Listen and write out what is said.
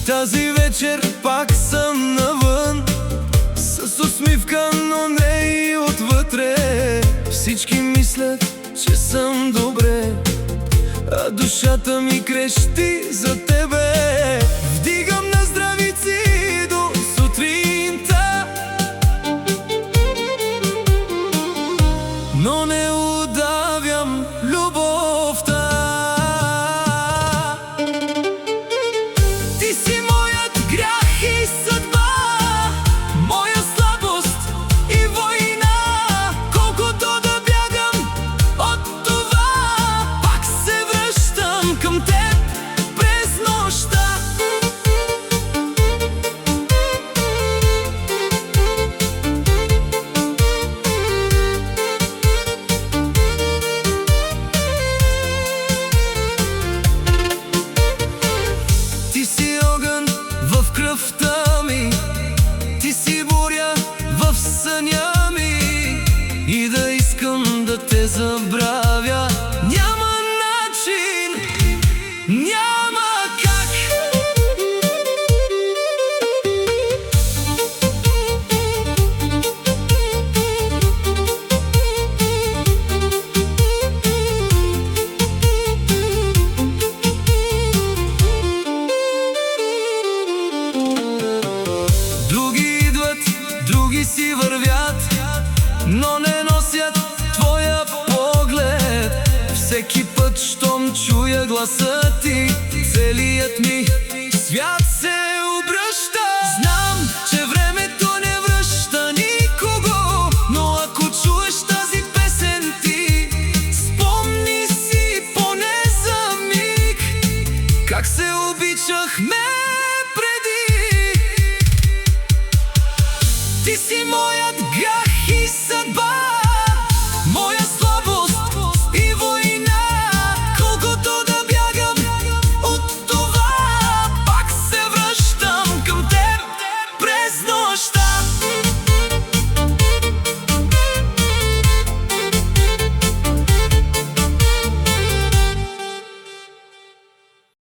Тази вечер пак съм навън, с усмивка, но не и отвътре. Всички мислят, че съм добре, а душата ми крещи за тебе. Вдигам на здравици до сутринта, но не удавям любовта. Ти си моят грях и съдба, моя слабост и война. Колкото да бягам от това, пак се връщам към теб през нощта. Ти си огън в кръвта ми, ти си буря в съня ми. И да искам да те забравя, няма начин, няма как. Други идват, други си вървят, но не носят твоя поглед. Всеки път, щом чуя гласа ти, целият ми свят се обръща. Знам, че времето не връща никого, но ако чуеш тази песен ти, спомни си поне за миг как се обичахме преди. Ти си моят